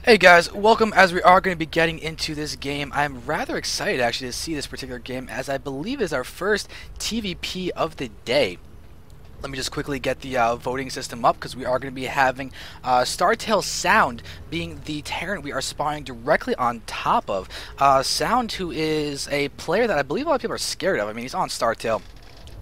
Hey guys, welcome as we are going to be getting into this game. I'm rather excited actually to see this particular game as I believe is our first TVP of the day. Let me just quickly get the voting system up because we are going to be having ST.Sound being the Terran we are spawning directly on top of. Sound, who is a player that I believe a lot of people are scared of. I mean, he's on StarTale.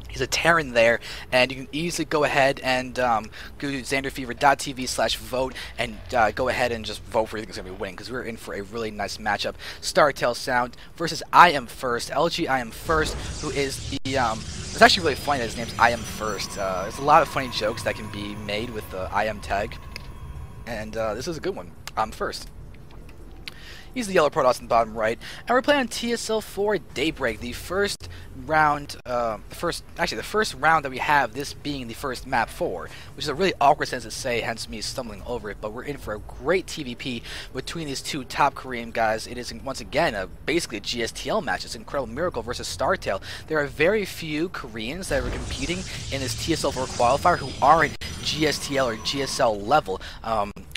He's a Terran there, and you can easily go ahead and go to zanderfever.tv/vote and go ahead and just vote for who you think is going to be winning, because we're in for a really nice matchup. ST.Sound versus LG-I.M.First. LG-I.M.First, who is the it's actually really funny that his name's I.M.First. There's a lot of funny jokes that can be made with the I.M. tag, and this is a good one. I'm first. He's the yellow Protoss in the bottom right, and we're playing on TSL4 Daybreak, the first round, the first round that we have, this being the first map 4, which is a really awkward sentence to say, hence me stumbling over it, but we're in for a great TVP between these two top Korean guys. It is, once again, basically a GSTL match. It's Incredible Miracle versus StarTale. There are very few Koreans that are competing in this TSL4 qualifier who aren't GSTL or GSL level,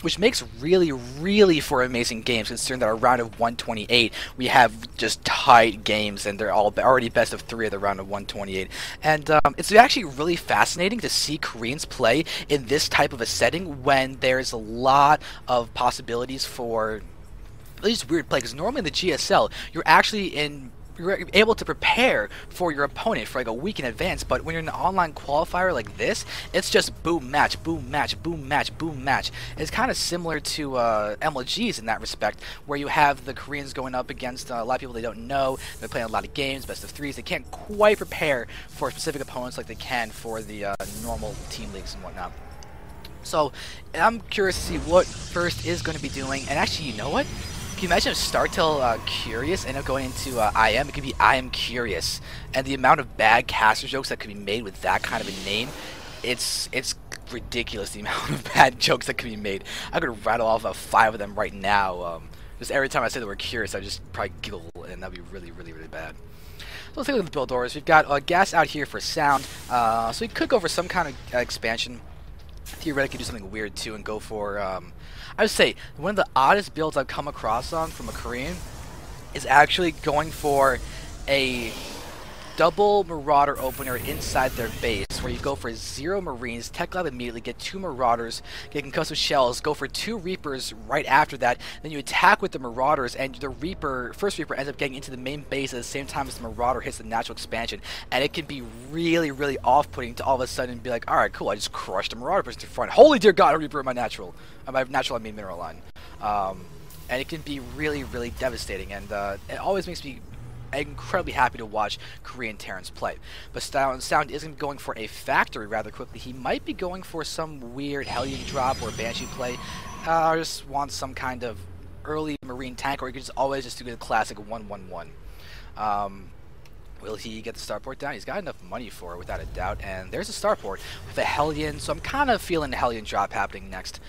which makes really for amazing games, considering that our round of 128 we have just tight games, and they're all already best of 3 of the round of 128. And it's actually really fascinating to see Koreans play in this type of a setting when there's a lot of possibilities for these weird play, because normally in the GSL you're able to prepare for your opponent for like a week in advance, but when you're in an online qualifier like this, it's just boom match, boom match, boom match, boom match. It's kind of similar to MLGs in that respect, where you have the Koreans going up against a lot of people they don't know. They're playing a lot of games, best of 3s. They can't quite prepare for specific opponents like they can for the normal team leagues and whatnot. So I'm curious to see what First is going to be doing, and actually, you know what? Can you imagine if StarTale Curious ended up going into IM? It could be I Am Curious, and the amount of bad caster jokes that could be made with that kind of a name, it's ridiculous, the amount of bad jokes that could be made. I could rattle off 5 of them right now. Just every time I say the word curious, I just probably giggle, and that'd be really bad. So let's take a look at the build orders. We've got gas out here for sound, so we could go for some kind of expansion. Theoretically do something weird too and go for I would say one of the oddest builds I've come across on from a Korean is actually going for a double Marauder opener inside their base, where you go for 0 Marines, tech lab immediately, get 2 Marauders, get concussive shells, go for 2 Reapers right after that, then you attack with the Marauders, and the first Reaper ends up getting into the main base at the same time as the Marauder hits the natural expansion, and it can be really off-putting to all of a sudden be like, alright, cool, I just crushed a Marauder person to front. Holy dear God, a Reaper in my natural. I mean mineral line. And it can be really devastating, and it always makes me incredibly happy to watch Korean Terrans play. But Sound isn't going for a factory rather quickly. He might be going for some weird Hellion drop or Banshee play. I just want some kind of early Marine tank, or you could just always just do the classic 1-1-1. Will he get the starport down? He's got enough money for it, without a doubt. And there's a starport with a Hellion, so I'm kind of feeling the Hellion drop happening next.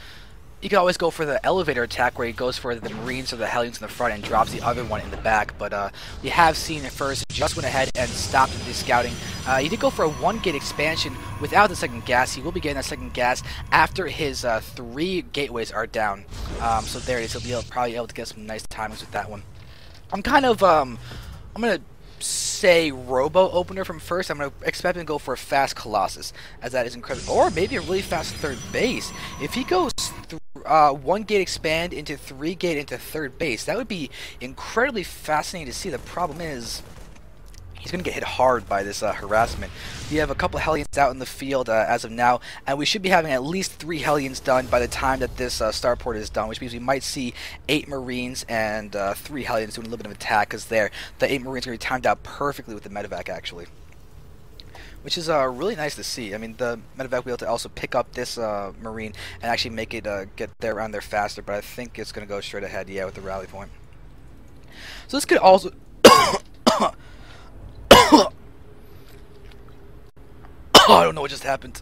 You can always go for the elevator attack, where he goes for the Marines or the Hellions in the front and drops the other one in the back, but we have seen it first, just went ahead and stopped the scouting. He did go for a 1-gate expansion without the second gas. He will be getting that second gas after his 3 gateways are down. So there it is. He'll be probably able to get some nice timings with that one. I'm kind of, I'm going to say robo opener from First. I'm going to expect him to go for a fast Colossus, as that is incredible, or maybe a really fast third base. If he goes 1-gate expand into 3-gate into third base, that would be incredibly fascinating to see. The problem is he's going to get hit hard by this harassment. We have a couple Hellions out in the field as of now, and we should be having at least 3 Hellions done by the time that this starport is done, which means we might see 8 Marines and 3 Hellions doing a little bit of attack, because the 8 Marines are going to be timed out perfectly with the medevac, actually. Which is really nice to see. I mean, the medevac will be able to also pick up this Marine and actually make it get there around there faster, but I think it's going to go straight ahead, yeah, with the rally point. So this could also... I don't know what just happened.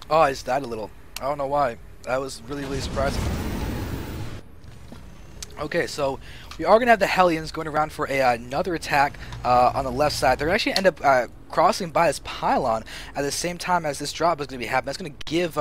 Oh, I just died a little. I don't know why. That was really surprising. Okay, so we are going to have the Hellions going around for another attack on the left side. They're actually end up crossing by this pylon at the same time as this drop is going to be happening. That's going to give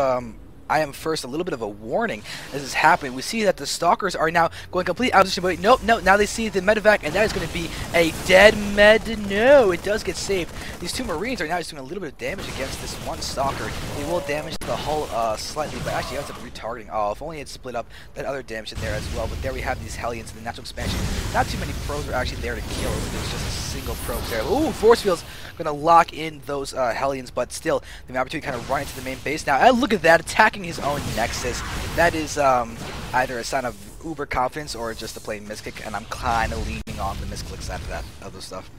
LG-IM.First a little bit of a warning as this is happening. We see that the Stalkers are now going complete out of position, but nope, now they see the medevac, and that is going to be a dead med. No, it does get saved. These two Marines are now just doing a little bit of damage against this one Stalker. They will damage the hull slightly, but actually ends up retargeting. Oh, if only it split up that other damage in there as well. But there we have these Hellions in the natural expansion. Not too many pros are actually there to kill. There's just a single probe there. Ooh, force fields going to lock in those Hellions, but still, the opportunity to kind of run into the main base now. And look at that, attacking his own Nexus. That is either a sign of uber confidence or just a plain miskick, and I'm kind of leaning on the misclick side of that other stuff.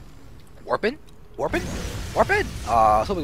Warping? Warping? Warping? So we